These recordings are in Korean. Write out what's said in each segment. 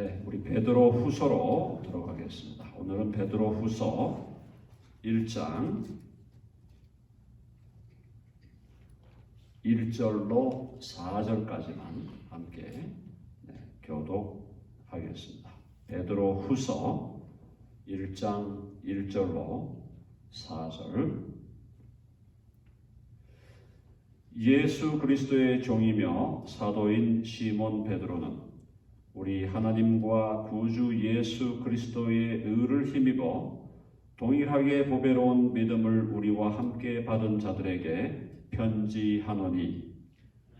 네, 우리 베드로 후서로 들어가겠습니다. 오늘은 베드로 후서 1장 1절로 4절까지만 함께 교독하겠습니다. 베드로 후서 1장 1절로 4절. 예수 그리스도의 종이며 사도인 시몬 베드로는 우리 하나님과 구주 예수 그리스도의 의를 힘입어 동일하게 보배로운 믿음을 우리와 함께 받은 자들에게 편지하노니,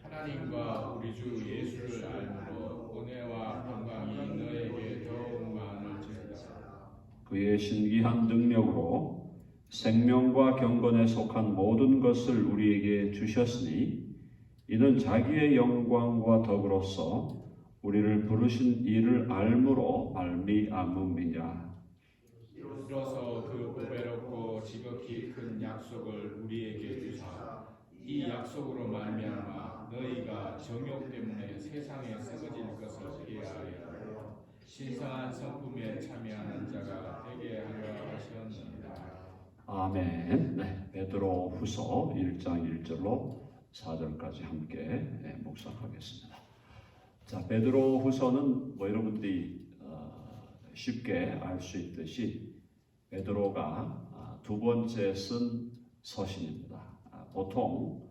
하나님과 우리 주 예수를 알므로 은혜와 평강이 너에게 더욱 많을지어다. 그의 신기한 능력으로 생명과 경건에 속한 모든 것을 우리에게 주셨으니 이는 자기의 영광과 덕으로서 우리를 부르신 이를 알므로 말미암음이냐. 이로써 그 보배롭고 지극히 큰 약속을 우리에게 주사 이 약속으로 말미암아 너희가 정욕 때문에 세상에 썩어질 것을 피하여 신성한 성품에 참여하는 자가 되게 하려 하셨느니라. 아멘. 네, 베드로 후서 1장 1절로 4절까지 함께 묵상하겠습니다. 자, 베드로 후서는 여러분들이 쉽게 알 수 있듯이 베드로가 두 번째 쓴 서신입니다. 보통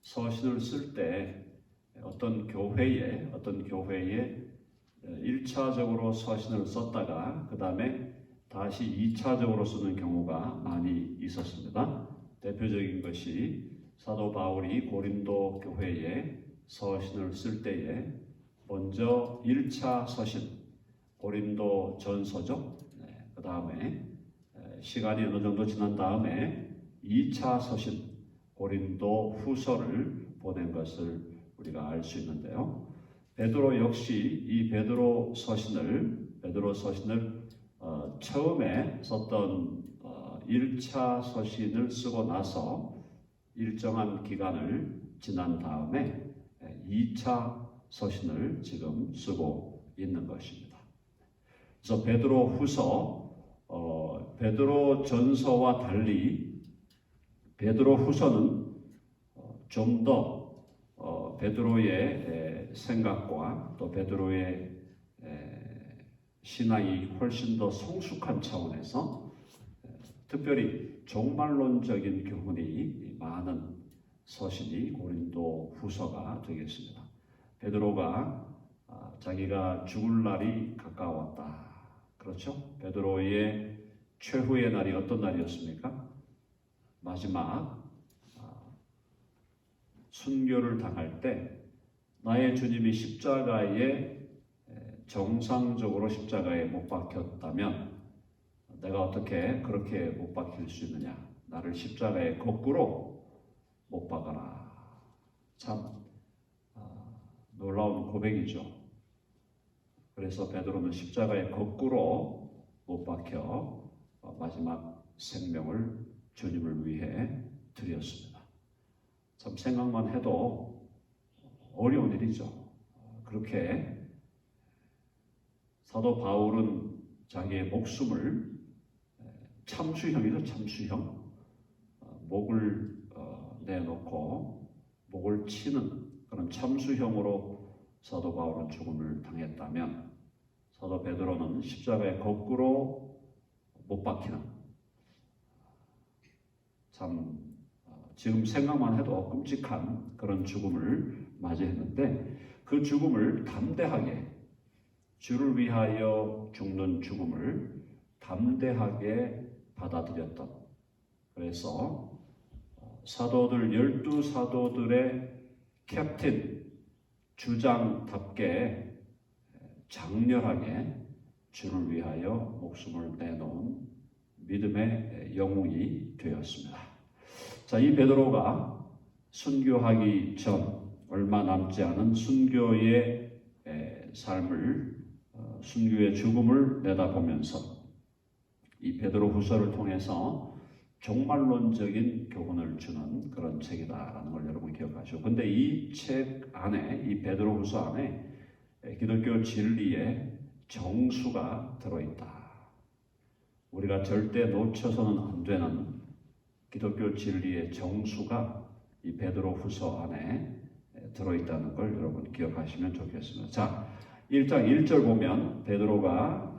서신을 쓸 때 어떤 교회에 1차적으로 서신을 썼다가 그 다음에 다시 2차적으로 쓰는 경우가 많이 있었습니다. 대표적인 것이 사도 바울이 고린도 교회에 서신을 쓸 때에 먼저 1차 서신 고린도 전서죠. 그 다음에 시간이 어느 정도 지난 다음에 2차 서신 고린도 후서를 보낸 것을 우리가 알 수 있는데요. 베드로 역시 이 베드로 서신을 처음에 썼던 1차 서신을 쓰고 나서 일정한 기간을 지난 다음에 2차 서신을 지금 쓰고 있는 것입니다. 그래서 베드로 후서, 베드로 전서와 달리 베드로 후서는 좀 더 베드로의 생각과 또 베드로의 신앙이 훨씬 더 성숙한 차원에서 특별히 종말론적인 교훈이 많은 서신이 고린도 후서가 되겠습니다. 베드로가 자기가 죽을 날이 가까웠다. 그렇죠? 베드로의 최후의 날이 어떤 날이었습니까? 마지막 순교를 당할 때 나의 주님이 십자가에 정상적으로 십자가에 못 박혔다면 내가 어떻게 그렇게 못 박힐 수 있느냐? 나를 십자가에 거꾸로 못 박아라. 참 놀라운 고백이죠. 그래서 베드로는 십자가에 거꾸로 못 박혀 마지막 생명을 주님을 위해 드렸습니다. 참 생각만 해도 어려운 일이죠. 그렇게 사도 바울은 자기의 목숨을 참수형이죠. 참수형. 목을 내놓고 목을 치는 그런 참수형으로 사도 바울은 죽음을 당했다면 사도 베드로는 십자가에 거꾸로 못 박히는 참 지금 생각만 해도 끔찍한 그런 죽음을 맞이했는데 그 죽음을 담대하게 주를 위하여 죽는 죽음을 담대하게 받아들였던, 그래서 사도들 12사도들의 캡틴 주장답게 장렬하게 주를 위하여 목숨을 내놓은 믿음의 영웅이 되었습니다. 자, 이 베드로가 순교하기 전 얼마 남지 않은 순교의 삶을 순교의 죽음을 내다보면서 이 베드로 후서를 통해서 종말론적인 교훈을 주는 그런 책이다라는 걸 여러분 기억하시고, 근데 이 책 안에, 이 베드로 후서 안에 기독교 진리에 정수가 들어있다. 우리가 절대 놓쳐서는 안 되는 기독교 진리의 정수가 이 베드로후서 안에 들어있다는 걸 여러분 기억하시면 좋겠습니다. 자, 1장 1절 보면 베드로가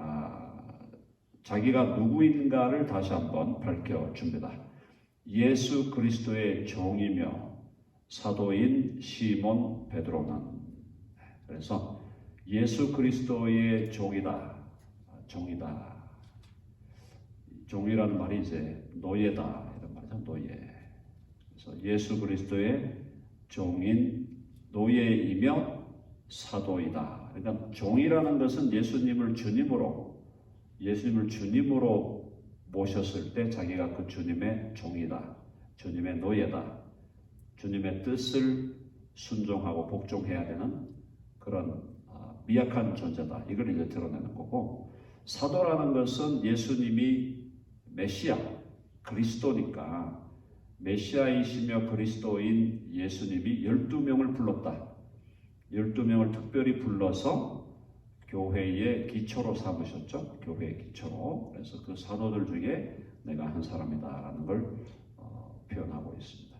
자기가 누구인가를 다시 한번 밝혀줍니다. 예수 그리스도의 종이며 사도인 시몬 베드로는, 그래서 예수 그리스도의 종이다. 종이라는 말이 이제 노예다 이런 말이죠. 노예. 그래서 예수 그리스도의 종인 노예이며 사도이다. 그러니까 종이라는 것은 예수님을 주님으로 모셨을 때 자기가 그 주님의 종이다. 주님의 노예다. 주님의 뜻을 순종하고 복종해야 되는 그런 미약한 존재다. 이걸 이제 드러내는 거고, 사도라는 것은 예수님이 메시아, 그리스도니까 메시아이시며 그리스도인 예수님이 12명을 불렀다. 12명을 특별히 불러서 교회의 기초로 삼으셨죠. 교회의 기초로. 그래서 그 사도들 중에 내가 한 사람이다라는 걸 표현하고 있습니다.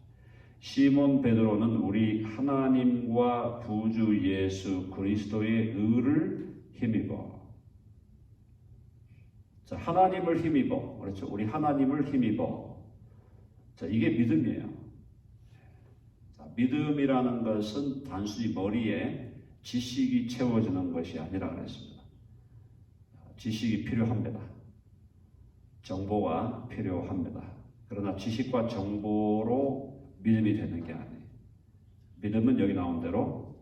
시몬 베드로는 우리 하나님과 구주 예수 그리스도의 의를 힘입어. 자, 하나님을 힘입어. 그렇죠. 우리 하나님을 힘입어. 자, 이게 믿음이에요. 자, 믿음이라는 것은 단순히 머리에 지식이 채워지는 것이 아니라 그랬습니다. 지식이 필요합니다. 정보가 필요합니다. 그러나 지식과 정보로 믿음이 되는 게 아니에요. 믿음은 여기 나온 대로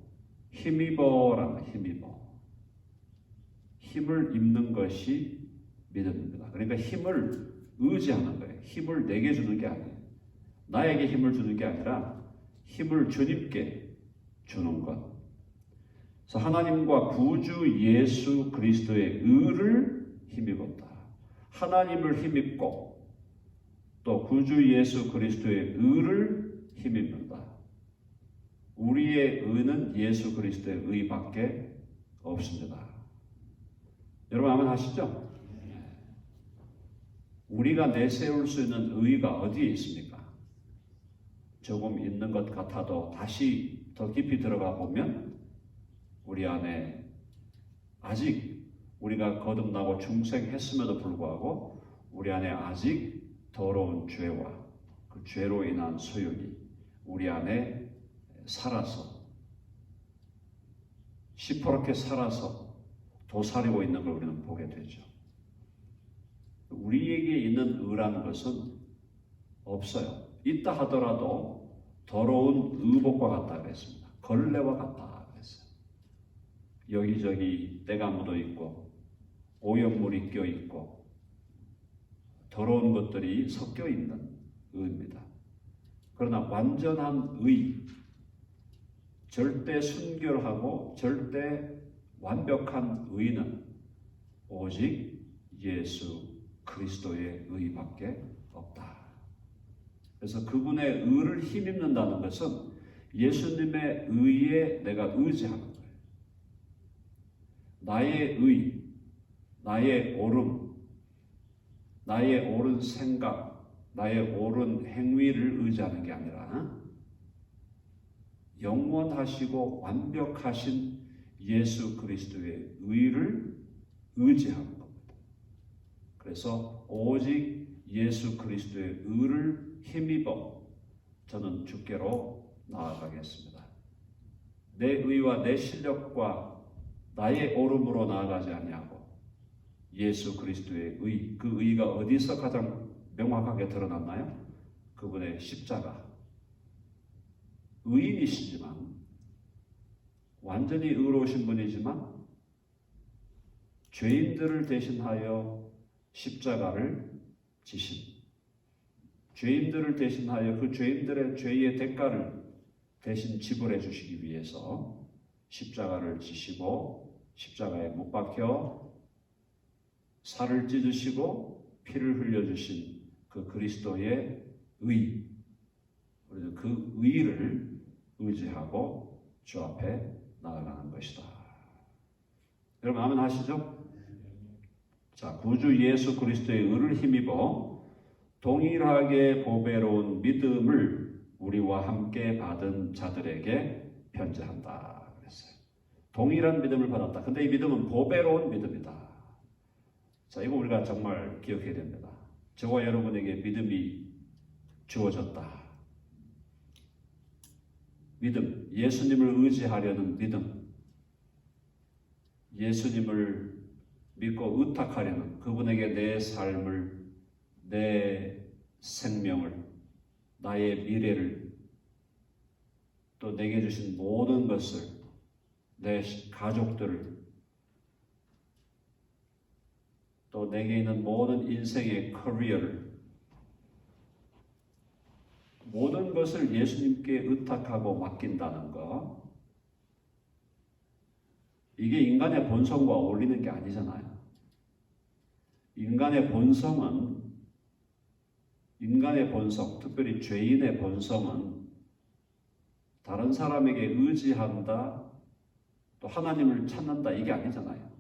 힘입어라는 힘입어. 힘을 입는 것이 믿음입니다. 그러니까 힘을 의지하는 거예요. 힘을 내게 주는 게 아니에요. 나에게 힘을 주는 게 아니라 힘을 주님께 주는 것. 그래서 하나님과 구주 예수 그리스도의 의를 힘입었다. 하나님을 힘입고 또 구주 예수 그리스도의 의를 힘입는다. 우리의 의는 예수 그리스도의 의밖에 없습니다. 여러분 아멘 하시죠? 우리가 내세울 수 있는 의가 어디에 있습니까? 조금 있는 것 같아도 다시 더 깊이 들어가 보면 우리 안에 아직 우리가 거듭나고 중생했음에도 불구하고 우리 안에 아직 더러운 죄와 그 죄로 인한 소욕이 우리 안에 살아서 시퍼렇게 살아서 도사리고 있는 걸 우리는 보게 되죠. 우리에게 있는 의라는 것은 없어요. 있다 하더라도 더러운 의복과 같다 그랬습니다. 걸레와 같다 그랬어요. 여기저기 때가 묻어 있고 오염물이 껴 있고 더러운 것들이 섞여 있는 의입니다. 그러나 완전한 의, 절대 순결하고 절대 완벽한 의는 오직 예수 그리스도의 의밖에 없다. 그래서 그분의 의를 힘입는다는 것은 예수님의 의에 내가 의지하는 거예요. 나의 의, 나의 옳음, 나의 옳은 생각, 나의 옳은 행위를 의지하는 게 아니라 영원하시고 완벽하신 예수 그리스도의 의를 의지하는 겁니다. 그래서 오직 예수 그리스도의 의를 힘입어 저는 주께로 나아가겠습니다. 내 의와 내 실력과 나의 옳음으로 나아가지 아니하고 예수 그리스도의 의, 그 의가 어디서 가장 명확하게 드러났나요? 그분의 십자가. 의인이시지만 완전히 의로우신 분이지만 죄인들을 대신하여 십자가를 지신, 죄인들을 대신하여 그 죄인들의 죄의 대가를 대신 지불해 주시기 위해서 십자가를 지시고 십자가에 못 박혀 살을 찢으시고 피를 흘려주신 그 그리스도의 의, 우리는 그 의를 의지하고 주 앞에 나아가는 것이다. 여러분 아멘 하시죠? 자, 구주 예수 그리스도의 의를 힘입어 동일하게 보배로운 믿음을 우리와 함께 받은 자들에게 편지한다 그랬어요. 동일한 믿음을 받았다. 근데 이 믿음은 보배로운 믿음이다. 자, 이거 우리가 정말 기억해야 됩니다. 저와 여러분에게 믿음이 주어졌다. 믿음, 예수님을 의지하려는 믿음, 예수님을 믿고 의탁하려는 그분에게 내 삶을, 내 생명을, 나의 미래를, 또 내게 주신 모든 것을, 내 가족들을, 또 내게 있는 모든 인생의 커리어를, 모든 것을 예수님께 의탁하고 맡긴다는 것, 이게 인간의 본성과 어울리는 게 아니잖아요. 인간의 본성, 특별히 죄인의 본성은 다른 사람에게 의지한다, 또 하나님을 찾는다, 이게 아니잖아요.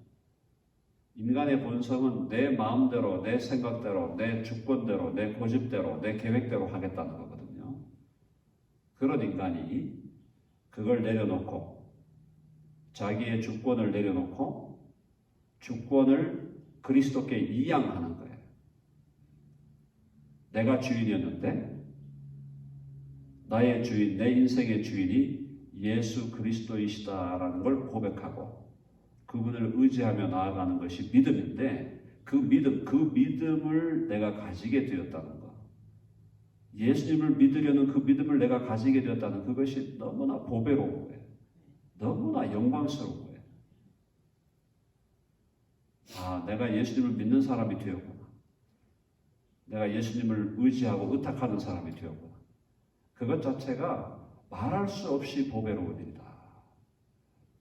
인간의 본성은 내 마음대로, 내 생각대로, 내 주권대로, 내 고집대로, 내 계획대로 하겠다는 거거든요. 그런 인간이 그걸 내려놓고 자기의 주권을 내려놓고 주권을 그리스도께 이양하는 거예요. 내가 주인이었는데 나의 주인, 내 인생의 주인이 예수 그리스도이시다라는 걸 고백하고 그분을 의지하며 나아가는 것이 믿음인데 그 믿음을 내가 가지게 되었다는 것. 예수님을 믿으려는 그 믿음을 내가 가지게 되었다는 그것이 너무나 보배로운 거예요. 너무나 영광스러운 거예요. 아, 내가 예수님을 믿는 사람이 되었구나. 내가 예수님을 의지하고 의탁하는 사람이 되었구나. 그것 자체가 말할 수 없이 보배로운 일이다.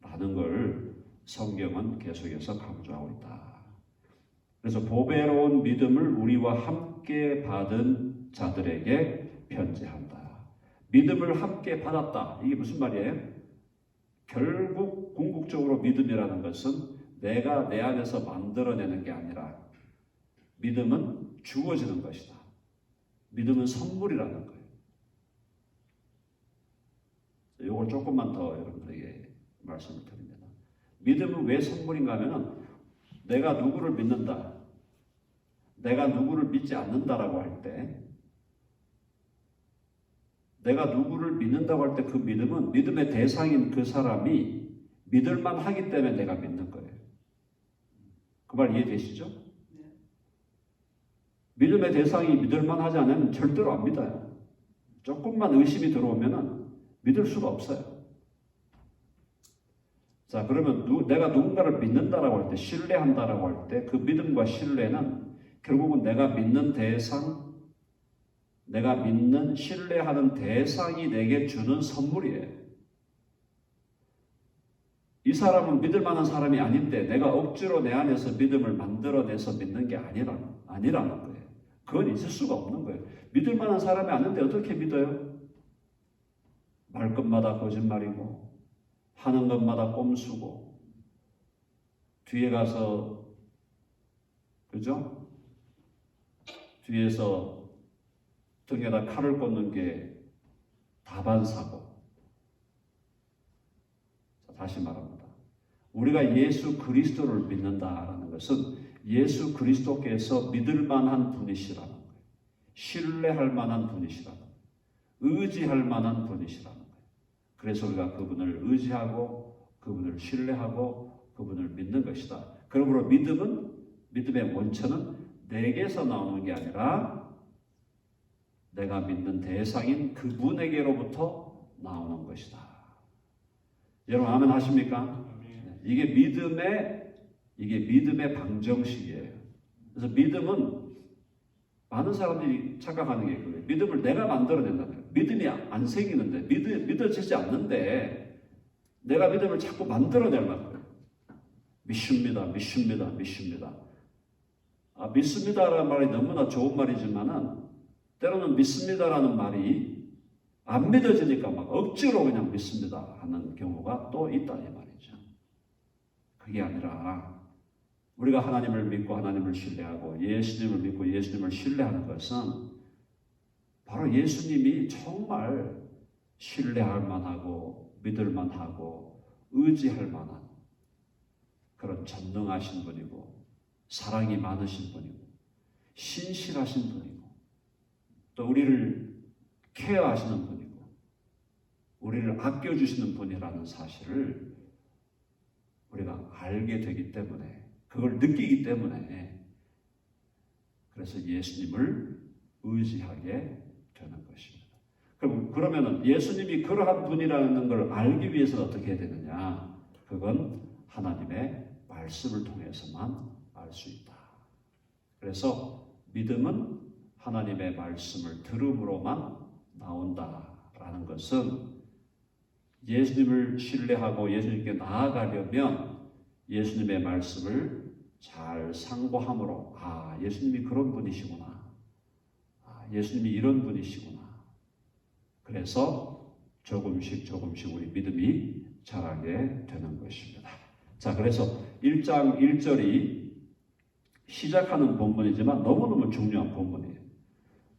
라는 걸 성경은 계속해서 강조하고 있다. 그래서 보배로운 믿음을 우리와 함께 받은 자들에게 편지한다. 믿음을 함께 받았다. 이게 무슨 말이에요? 결국 궁극적으로 믿음이라는 것은 내가 내 안에서 만들어내는 게 아니라 믿음은 주어지는 것이다. 믿음은 선물이라는 거예요. 이걸 조금만 더 여러분들에게 말씀을 드립니다. 믿음은 왜 선물인가 하면은 내가 누구를 믿는다, 내가 누구를 믿지 않는다라고 할 때, 내가 누구를 믿는다고 할 때 그 믿음은 믿음의 대상인 그 사람이 믿을만 하기 때문에 내가 믿는 거예요. 그 말 이해되시죠? 믿음의 대상이 믿을만 하지 않으면 절대로 안 믿어요. 조금만 의심이 들어오면 믿을 수가 없어요. 자, 그러면 내가 누군가를 믿는다라고 할 때, 신뢰한다라고 할 때 그 믿음과 신뢰는 결국은 내가 믿는 대상, 내가 믿는, 신뢰하는 대상이 내게 주는 선물이에요. 이 사람은 믿을 만한 사람이 아닌데 내가 억지로 내 안에서 믿음을 만들어내서 믿는 게 아니라는 거예요. 그건 있을 수가 없는 거예요. 믿을 만한 사람이 아닌데 어떻게 믿어요? 말 것마다 거짓말이고 하는 것마다 꼼수고 뒤에 가서, 그죠? 뒤에서 등에다 칼을 꽂는 게 다반사고. 다시 말합니다. 우리가 예수 그리스도를 믿는다라는 것은 예수 그리스도께서 믿을 만한 분이시라는 거예요. 신뢰할 만한 분이시라는 거예요. 의지할 만한 분이시라는 거예요. 그래서 우리가 그분을 의지하고 그분을 신뢰하고 그분을 믿는 것이다. 그러므로 믿음의 원천은 내게서 나오는 게 아니라 내가 믿는 대상인 그분에게로부터 나오는 것이다. 여러분 아멘 하십니까? 이게 믿음의 방정식이에요. 그래서 믿음은 많은 사람들이 착각하는 게 그거예요. 믿음을 내가 만들어낸다는 거예요. 믿음이 안 생기는데, 믿어지지 않는데 내가 믿음을 자꾸 만들어내려고 해요. 믿습니다. 믿습니다라는 말이 너무나 좋은 말이지만은 때로는 믿습니다라는 말이 안 믿어지니까 막 억지로 그냥 믿습니다 하는 경우가 또 있다 이 말이죠. 그게 아니라 우리가 하나님을 믿고 하나님을 신뢰하고 예수님을 믿고 예수님을 신뢰하는 것은 바로 예수님이 정말 신뢰할 만하고 믿을 만하고 의지할 만한 그런 전능하신 분이고 사랑이 많으신 분이고 신실하신 분이고 또 우리를 케어하시는 분이고 우리를 아껴주시는 분이라는 사실을 우리가 알게 되기 때문에 그걸 느끼기 때문에 그래서 예수님을 의지하게 되는 것입니다. 그러면은 예수님이 그러한 분이라는 걸 알기 위해서는 어떻게 해야 되느냐? 그건 하나님의 말씀을 통해서만 알 수 있다. 그래서 믿음은 하나님의 말씀을 들음으로만 나온다라는 것은 예수님을 신뢰하고 예수님께 나아가려면 예수님의 말씀을 잘 상고함으로 예수님이 그런 분이시구나. 예수님이 이런 분이시구나. 그래서 조금씩 우리 믿음이 자라게 되는 것입니다. 자, 그래서 1장 1절이 시작하는 본문이지만 너무너무 중요한 본문이에요.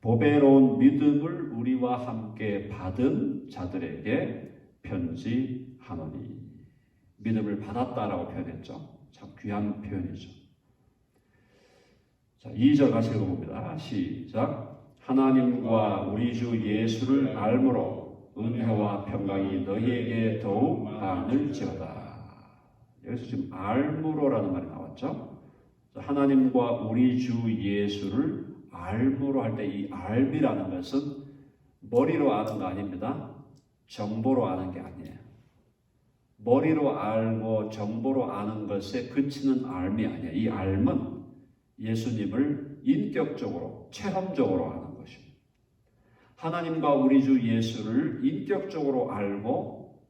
보배로운 믿음을 우리와 함께 받은 자들에게 편지하노니. 믿음을 받았다라고 표현했죠. 참 귀한 표현이죠. 자, 2절 같이 읽어봅니다. 시작. 하나님과 우리 주 예수를 알므로 은혜와 평강이 너희에게 더욱 많을지어다. 여기서 지금 알므로라는 말이 나왔죠. 하나님과 우리 주 예수를 알므로 할 때 이 알미라는 것은 머리로 아는 거 아닙니다. 정보로 아는 게 아니에요. 머리로 알고 정보로 아는 것에 그치는 알미 아니에요. 이 알은 예수님을 인격적으로 체험적으로 아는 것입니다. 하나님과 우리 주 예수를 인격적으로 알고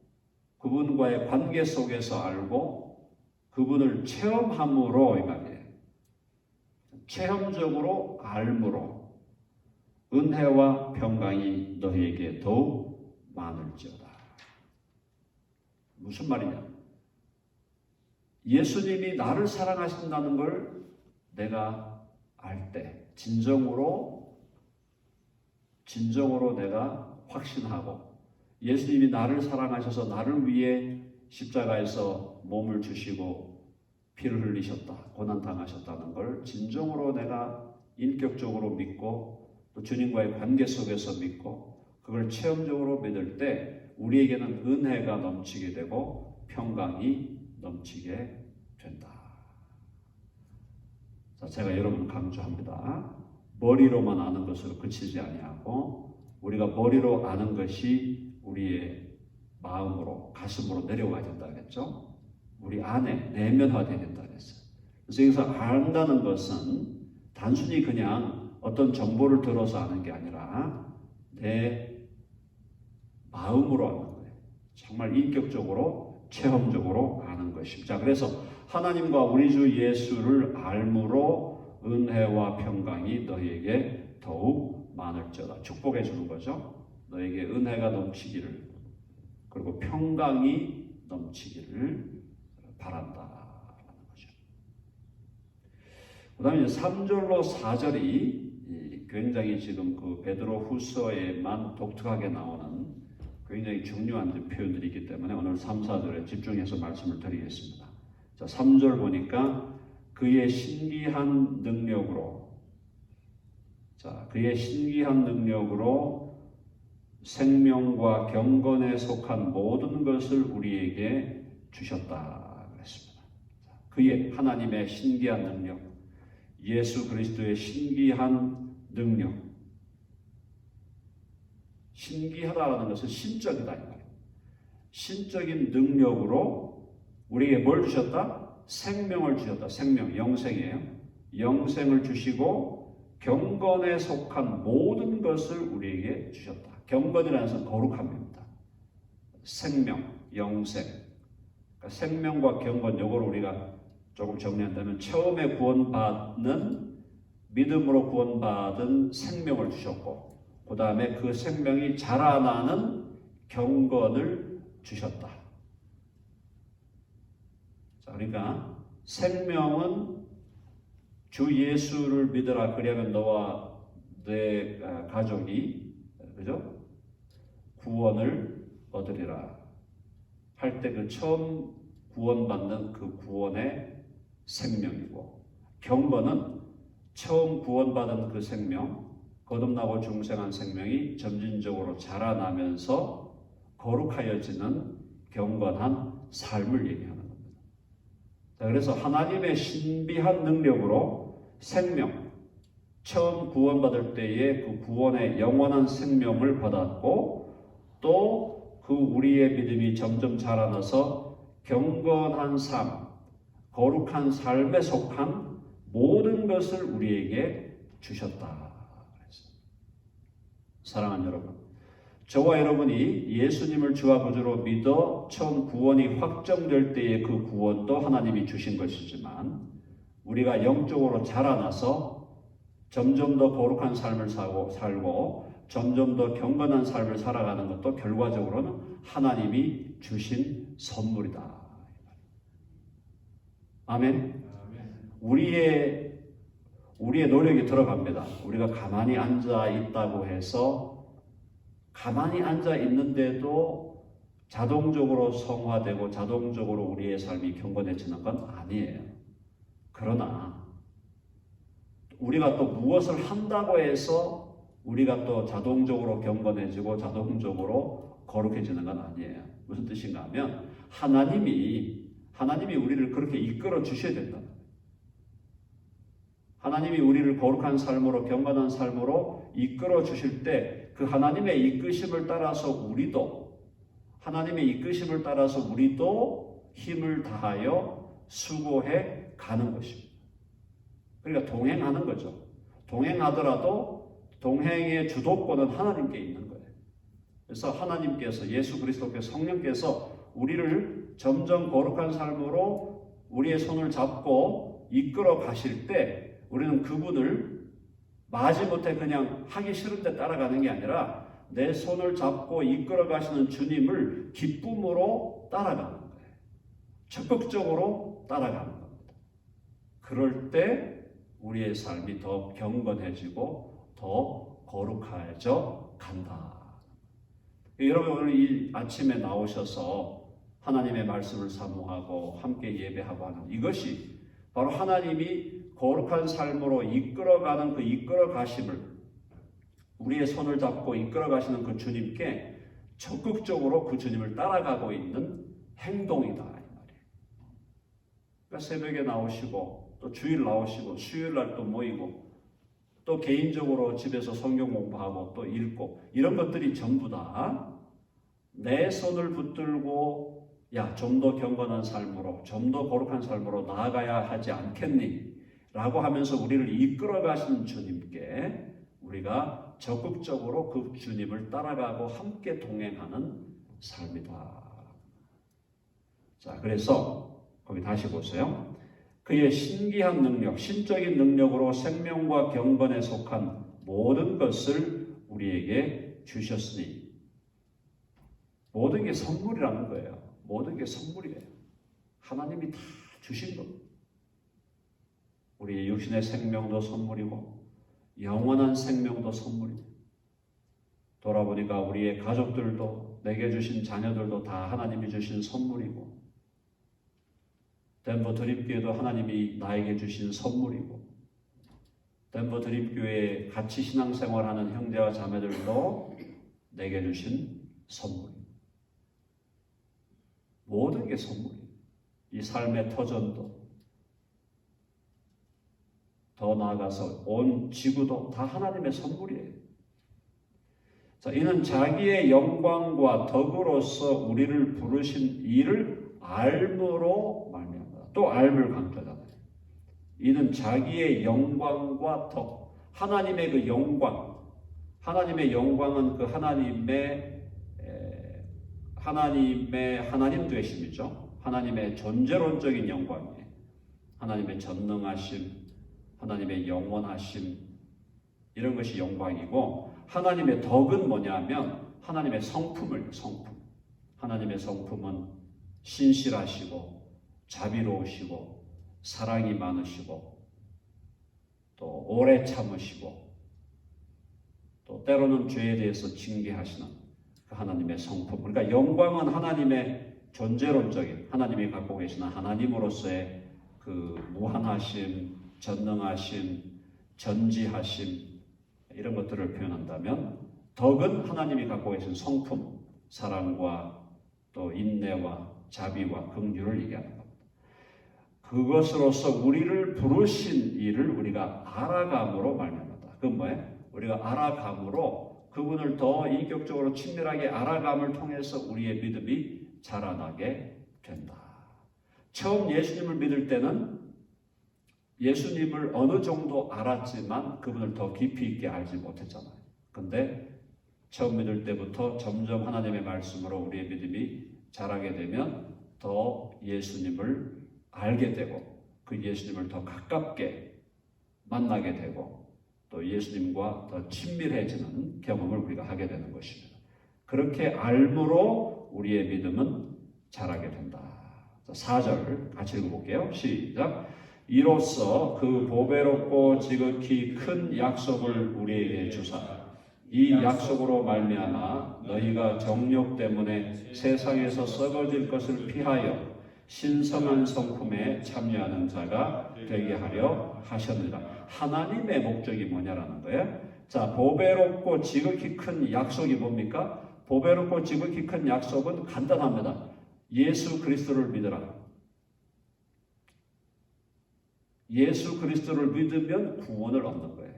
그분과의 관계 속에서 알고 그분을 체험함으로 이 말이에요. 체험적으로 알므로 은혜와 평강이 너희에게 더욱 많을지어다. 무슨 말이냐? 예수님이 나를 사랑하신다는 걸 내가 알 때 진정으로 내가 확신하고 예수님이 나를 사랑하셔서 나를 위해 십자가에서 몸을 주시고 피를 흘리셨다, 고난 당하셨다는 걸 진정으로 내가 인격적으로 믿고 또 주님과의 관계 속에서 믿고 그걸 체험적으로 믿을 때 우리에게는 은혜가 넘치게 되고 평강이 넘치게 된다. 자, 제가 여러분 강조합니다. 머리로만 아는 것으로 그치지 아니하고 우리가 머리로 아는 것이 우리의 마음으로 가슴으로 내려와야 된다 그랬죠. 우리 안에 내면화되어야 된다 그랬어요. 그래서 여기서 안다는 것은 단순히 그냥 어떤 정보를 들어서 아는 게 아니라 내 마음으로 아는 거예요. 정말 인격적으로 체험적으로 아는 것입니다. 그래서 하나님과 우리 주 예수를 알므로 은혜와 평강이 너희에게 더욱 많을지어다. 축복해 주는 거죠. 너에게 은혜가 넘치기를 그리고 평강이 넘치기를 바란다라는 거죠. 그 다음에 3절로 4절이 굉장히 지금 그 베드로 후서에만 독특하게 나오는 굉장히 중요한 표현들이기 때문에 오늘 3, 4절에 집중해서 말씀을 드리겠습니다. 자, 3절 보니까 그의 신기한 능력으로 생명과 경건에 속한 모든 것을 우리에게 주셨다 그랬습니다. 그의 하나님의 신기한 능력, 예수 그리스도의 신기한 능력, 신기하다는 것은 신적이다 이 말이에요. 신적인 능력으로 우리에게 뭘 주셨다? 생명을 주셨다. 생명, 영생이에요. 영생을 주시고 경건에 속한 모든 것을 우리에게 주셨다. 경건이라는 것은 거룩함입니다. 생명, 영생. 그러니까 생명과 경건, 이걸 우리가 조금 정리한다면 처음에 구원받는 믿음으로 구원받은 생명을 주셨고 그 다음에 그 생명이 자라나는 경건을 주셨다. 자, 그러니까 생명은 주 예수를 믿으라 그리하면 너와 내 가족이 그죠? 구원을 얻으리라 할 때 그 처음 구원받는 그 구원의 생명이고, 경건은 처음 구원받은 그 생명, 거듭나고 중생한 생명이 점진적으로 자라나면서 거룩하여지는 경건한 삶을 얘기하는 겁니다. 자, 그래서 하나님의 신비한 능력으로 생명, 처음 구원받을 때에 그 구원의 영원한 생명을 받았고, 또 그 우리의 믿음이 점점 자라나서 경건한 삶, 거룩한 삶에 속한 모든 것을 우리에게 주셨다. 사랑하는 여러분, 저와 여러분이 예수님을 주와 구주로 믿어 처음 구원이 확정될 때의 그 구원도 하나님이 주신 것이지만, 우리가 영적으로 자라나서 점점 더 거룩한 삶을 살고 점점 더 경건한 삶을 살아가는 것도 결과적으로는 하나님이 주신 선물이다. 아멘. 우리의 노력이 들어갑니다. 우리가 가만히 앉아 있다고 해서 가만히 앉아 있는데도 자동적으로 성화되고 자동적으로 우리의 삶이 경건해지는 건 아니에요. 그러나 우리가 또 무엇을 한다고 해서 우리가 또 자동적으로 경건해지고 자동적으로 거룩해지는 건 아니에요. 무슨 뜻인가 하면 하나님이 우리를 그렇게 이끌어 주셔야 된다. 하나님이 우리를 거룩한 삶으로 경건한 삶으로 이끌어 주실 때 그 하나님의 이끄심을 따라서 우리도 힘을 다하여 수고해 가는 것입니다. 그러니까 동행하는 거죠. 동행하더라도 동행의 주도권은 하나님께 있는 거예요. 그래서 하나님께서, 예수 그리스도께서, 성령께서 우리를 점점 거룩한 삶으로 우리의 손을 잡고 이끌어 가실 때 우리는 그분을 마지못해 그냥 하기 싫은데 따라가는 게 아니라 내 손을 잡고 이끌어 가시는 주님을 기쁨으로 따라가는 거예요. 적극적으로 따라가는 겁니다. 그럴 때 우리의 삶이 더 경건해지고 더 거룩해져 간다. 여러분, 오늘 이 아침에 나오셔서 하나님의 말씀을 사모하고 함께 예배하고 하는 이것이 바로 하나님이 거룩한 삶으로 이끌어가는 그 이끌어가심을, 우리의 손을 잡고 이끌어가시는 그 주님께 적극적으로 그 주님을 따라가고 있는 행동이다, 이 말이에요. 그러니까 새벽에 나오시고 또 주일 나오시고 수요일날 또 모이고 또 개인적으로 집에서 성경 공부하고 또 읽고, 이런 것들이 전부 다 내 손을 붙들고 좀 더 경건한 삶으로, 좀 더 거룩한 삶으로 나아가야 하지 않겠니? 라고 하면서 우리를 이끌어 가시는 주님께 우리가 적극적으로 그 주님을 따라가고 함께 동행하는 삶이다. 자, 그래서 거기 다시 보세요. 그의 신기한 능력, 신적인 능력으로 생명과 경건에 속한 모든 것을 우리에게 주셨으니, 모든 게 선물이라는 거예요. 모든 게 선물이에요. 하나님이 다 주신 겁니다. 우리의 육신의 생명도 선물이고 영원한 생명도 선물입니다. 돌아보니까 우리의 가족들도, 내게 주신 자녀들도 다 하나님이 주신 선물이고, 덴버 드림교회도 하나님이 나에게 주신 선물이고, 덴버 드림교회에 같이 신앙생활하는 형제와 자매들도 내게 주신 선물입니다. 모든 게 선물이에요. 이 삶의 터전도, 더 나아가서 온 지구도 다 하나님의 선물이에요. 자, 이는 자기의 영광과 덕으로서 우리를 부르신 이를 알므로 말미암아. 또 알을 강조하잖아요. 이는 자기의 영광과 덕, 하나님의 그 영광, 하나님의 영광은 그 하나님 되심이죠. 하나님의 존재론적인 영광이에요. 하나님의 전능하심, 하나님의 영원하심, 이런 것이 영광이고, 하나님의 덕은 뭐냐면 하나님의 성품. 하나님의 성품은 신실하시고 자비로우시고 사랑이 많으시고 또 오래 참으시고 또 때로는 죄에 대해서 징계하시는 그 하나님의 성품. 그러니까 영광은 하나님의 존재론적인 하나님이 갖고 계시는 하나님으로서의 그 무한하심, 전능하심, 전지하심 이런 것들을 표현한다면 덕은 하나님이 갖고 계신 성품, 사랑과 또 인내와 자비와 긍휼을 얘기하는 겁니다. 그것으로서 우리를 부르신 이를 우리가 알아감으로 말미암았다. 그건 뭐예요? 우리가 알아감으로 그분을 더 인격적으로 친밀하게 알아감을 통해서 우리의 믿음이 자라나게 된다. 처음 예수님을 믿을 때는 예수님을 어느 정도 알았지만 그분을 더 깊이 있게 알지 못했잖아요. 근데 처음 믿을 때부터 점점 하나님의 말씀으로 우리의 믿음이 자라게 되면 더 예수님을 알게 되고 그 예수님을 더 가깝게 만나게 되고 또 예수님과 더 친밀해지는 경험을 우리가 하게 되는 것입니다. 그렇게 알므로 우리의 믿음은 자라게 된다. 4절 같이 읽어볼게요. 시작. 이로써 그 보배롭고 지극히 큰 약속을 우리에게 주사 이 약속으로 말미암아 너희가 정욕 때문에 세상에서 썩어질 것을 피하여 신성한 성품에 참여하는 자가 되게 하려 하셨느니라. 하나님의 목적이 뭐냐라는 거예요. 자, 보배롭고 지극히 큰 약속이 뭡니까? 보배롭고 지극히 큰 약속은 간단합니다. 예수 그리스도를 믿어라. 예수 그리스도를 믿으면 구원을 얻는 거예요.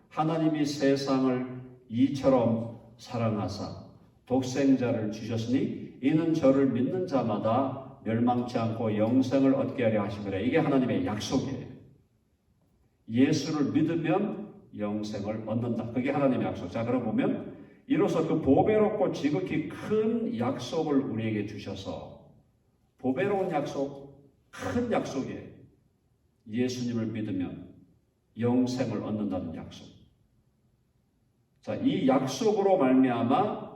하나님이 세상을 이처럼 사랑하사 독생자를 주셨으니 이는 저를 믿는 자마다 멸망치 않고 영생을 얻게 하려 하심이라. 이게 하나님의 약속이에요. 예수를 믿으면 영생을 얻는다. 그게 하나님의 약속. 자, 그럼 보면 이로써 그 보배롭고 지극히 큰 약속을 우리에게 주셔서 보배로운 약속, 큰 약속이에요. 예수님을 믿으면 영생을 얻는다는 약속. 자, 이 약속으로 말미암아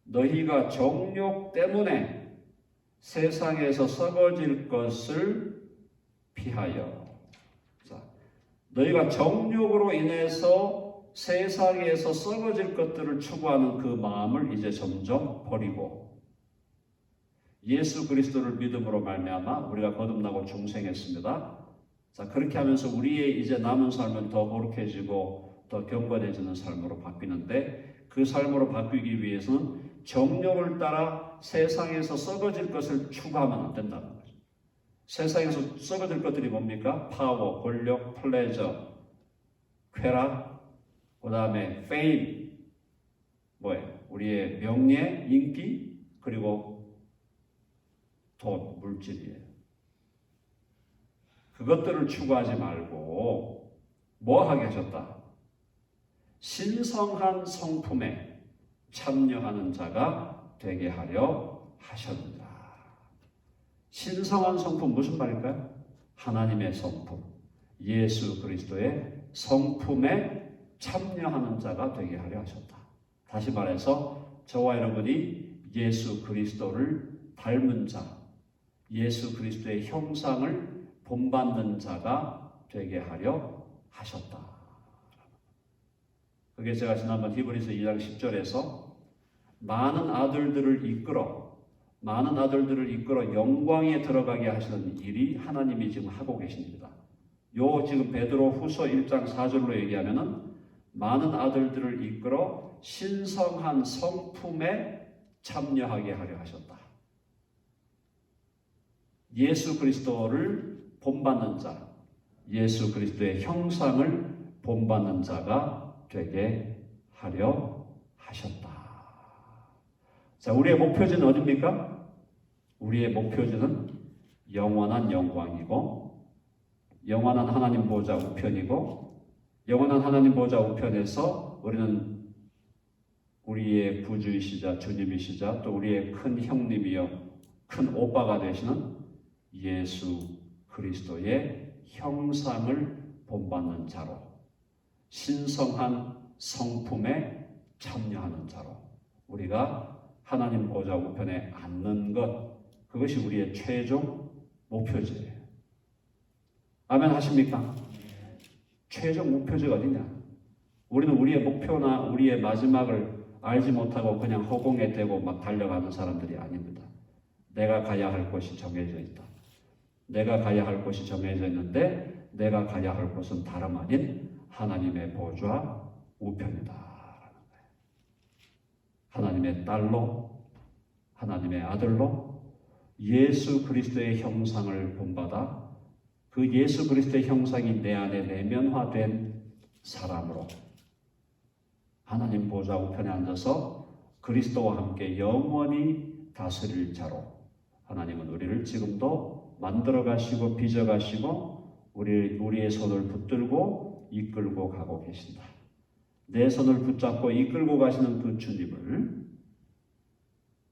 너희가 정욕 때문에 세상에서 썩어질 것을 피하여. 자, 너희가 정욕으로 인해서 세상에서 썩어질 것들을 추구하는 그 마음을 이제 점점 버리고 예수 그리스도를 믿음으로 말미암아 우리가 거듭나고 중생했습니다. 자, 그렇게 하면서 우리의 이제 남은 삶은 더 거룩해지고 더 경건해지는 삶으로 바뀌는데 그 삶으로 바뀌기 위해서는 정욕을 따라 세상에서 썩어질 것을 추구하면 안 된다는 거죠. 세상에서 썩어질 것들이 뭡니까? 파워, 권력, 플레저, 쾌락, 그 다음에 페임, 뭐예요? 우리의 명예, 인기, 그리고 돈, 물질이에요. 그것들을 추구하지 말고 뭐 하게 하셨다? 신성한 성품에 참여하는 자가 되게 하려 하셨느니라. 신성한 성품 무슨 말일까요? 하나님의 성품, 예수 그리스도의 성품에 참여하는 자가 되게 하려 하셨다. 다시 말해서 저와 여러분이 예수 그리스도를 닮은 자, 예수 그리스도의 형상을 본받는 자가 되게 하려 하셨다. 그게 제가 지난번 히브리서 2장 10절에서 많은 아들들을 이끌어 영광에 들어가게 하시는 일이 하나님이 지금 하고 계십니다. 요 지금 베드로 후서 1장 4절로 얘기하면은 많은 아들들을 이끌어 신성한 성품에 참여하게 하려 하셨다. 예수 그리스도를 본받는 자, 예수 그리스도의 형상을 본받는 자가 되게 하려 하셨다. 자, 우리의 목표지는 어디입니까? 우리의 목표지는 영원한 영광이고 영원한 하나님 보좌 우편이고 영원한 하나님 보좌 우편에서 우리는 우리의 구주이시자 주님이시자 또 우리의 큰 형님이여 큰 오빠가 되시는 예수 그리스도의 형상을 본받는 자로 신성한 성품에 참여하는 자로 우리가 하나님 보좌 우편에 앉는 것, 그것이 우리의 최종 목표지예요. 아멘 하십니까? 최종 목표지가 어디냐? 우리는 우리의 목표나 우리의 마지막을 알지 못하고 그냥 허공에 대고 막 달려가는 사람들이 아닙니다. 내가 가야 할 곳이 정해져 있다. 내가 가야 할 곳이 정해져 있는데 내가 가야 할 곳은 다름 아닌 하나님의 보좌 우편이다. 하나님의 딸로, 하나님의 아들로 예수 그리스도의 형상을 본받아 그 예수 그리스도의 형상이 내 안에 내면화된 사람으로 하나님 보좌 우편에 앉아서 그리스도와 함께 영원히 다스릴 자로 하나님은 우리를 지금도 만들어 가시고 빚어 가시고 우리의 손을 붙들고 이끌고 가고 계신다. 내 손을 붙잡고 이끌고 가시는 그 주님을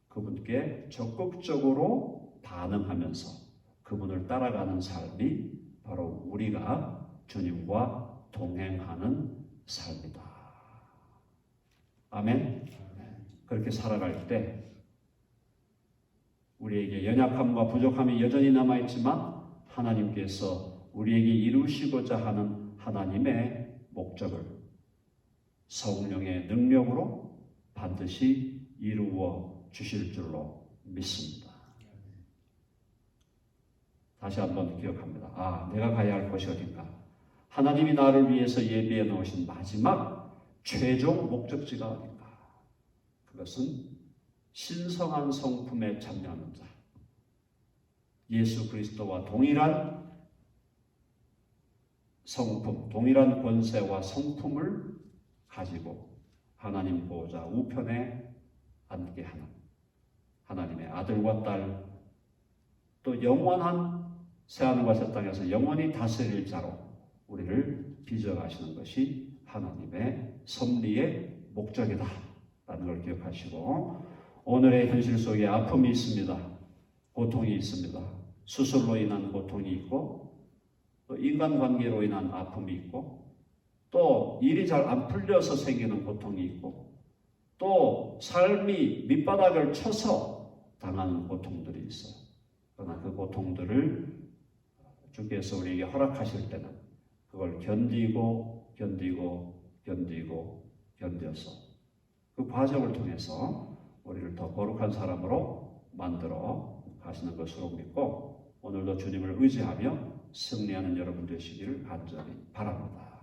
그분께 적극적으로 반응하면서 그분을 따라가는 삶이 바로 우리가 주님과 동행하는 삶이다. 아멘. 그렇게 살아갈 때 우리에게 연약함과 부족함이 여전히 남아있지만 하나님께서 우리에게 이루시고자 하는 하나님의 목적을 성령의 능력으로 반드시 이루어 주실 줄로 믿습니다. 다시 한번 기억합니다. 내가 가야 할 곳이 어딘가? 하나님이 나를 위해서 예비해 놓으신 마지막 최종 목적지가 어딘가? 그것은 신성한 성품에 참여하는 자, 예수 그리스도와 동일한 성품, 동일한 권세와 성품을 가지고 하나님 보호자 우편에 앉게 하는 하나님의 아들과 딸, 또 영원한 새하늘과 새 땅에서 영원히 다스릴 자로 우리를 빚어가시는 것이 하나님의 섭리의 목적이다 라는 걸 기억하시고, 오늘의 현실 속에 아픔이 있습니다. 고통이 있습니다. 수술로 인한 고통이 있고, 또 인간관계로 인한 아픔이 있고, 또 일이 잘 안 풀려서 생기는 고통이 있고, 또 삶이 밑바닥을 쳐서 당하는 고통들이 있어요. 그러나 그 고통들을 주께서 우리에게 허락하실 때는 그걸 견디고 견뎌서 그 과정을 통해서 우리를 더 거룩한 사람으로 만들어 가시는 것으로 믿고, 오늘도 주님을 의지하며 승리하는 여러분 되시기를 간절히 바랍니다.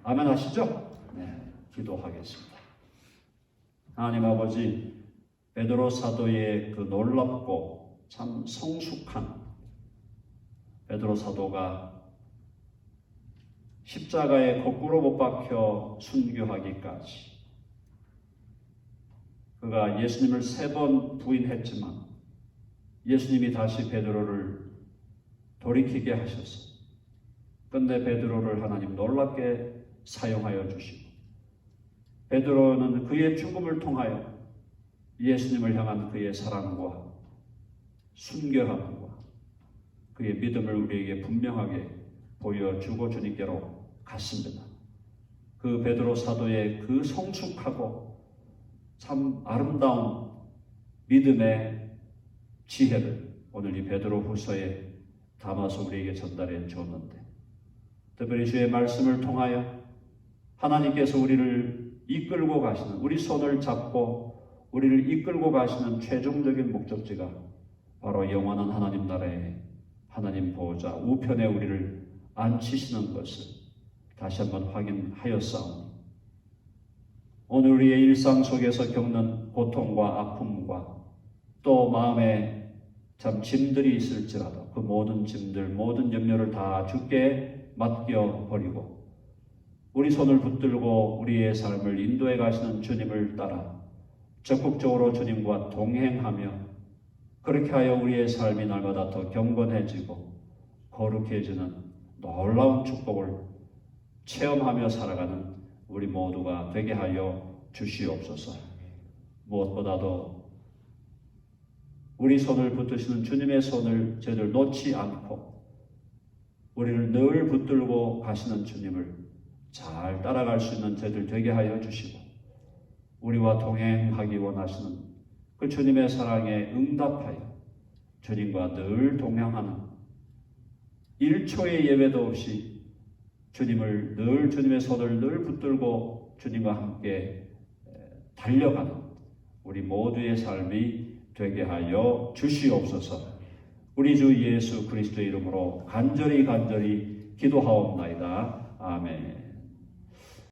아멘 하시죠? 네, 기도하겠습니다. 하나님 아버지, 베드로 사도의 그 놀랍고 참 성숙한 베드로 사도가 십자가에 거꾸로 못 박혀 순교하기까지, 그가 예수님을 3번 부인했지만 예수님이 다시 베드로를 돌이키게 하셔서 근데 베드로를 하나님 놀랍게 사용하여 주시고, 베드로는 그의 죽음을 통하여 예수님을 향한 그의 사랑과 순결함과 그의 믿음을 우리에게 분명하게 보여주고 주님께로 갔습니다. 그 베드로 사도의 그 성숙하고 참 아름다운 믿음의 지혜를 오늘 이 베드로 후서에 담아서 우리에게 전달해 주었는데, 특별히 주의 말씀을 통하여 하나님께서 우리를 이끌고 가시는, 우리 손을 잡고 우리를 이끌고 가시는 최종적인 목적지가 바로 영원한 하나님 나라의 하나님 보호자 우편에 우리를 앉히시는 것을 다시 한번 확인하였사오니, 오늘 우리의 일상 속에서 겪는 고통과 아픔과 또 마음에 참 짐들이 있을지라도 그 모든 짐들, 모든 염려를 다 주께 맡겨버리고 우리 손을 붙들고 우리의 삶을 인도해 가시는 주님을 따라 적극적으로 주님과 동행하며, 그렇게 하여 우리의 삶이 날마다 더 경건해지고 거룩해지는 놀라운 축복을 체험하며 살아가는 우리 모두가 되게 하여 주시옵소서. 무엇보다도 우리 손을 붙드시는 주님의 손을 저희들 놓지 않고 우리를 늘 붙들고 가시는 주님을 잘 따라갈 수 있는 저희들 되게 하여 주시고, 우리와 동행하기 원하시는 그 주님의 사랑에 응답하여 주님과 늘 동행하는 1초의 예외도 없이 주님을 늘 주님의 손을 늘 붙들고 주님과 함께 달려가는 우리 모두의 삶이 되게 하여 주시옵소서. 우리 주 예수 그리스도의 이름으로 간절히 기도하옵나이다. 아멘.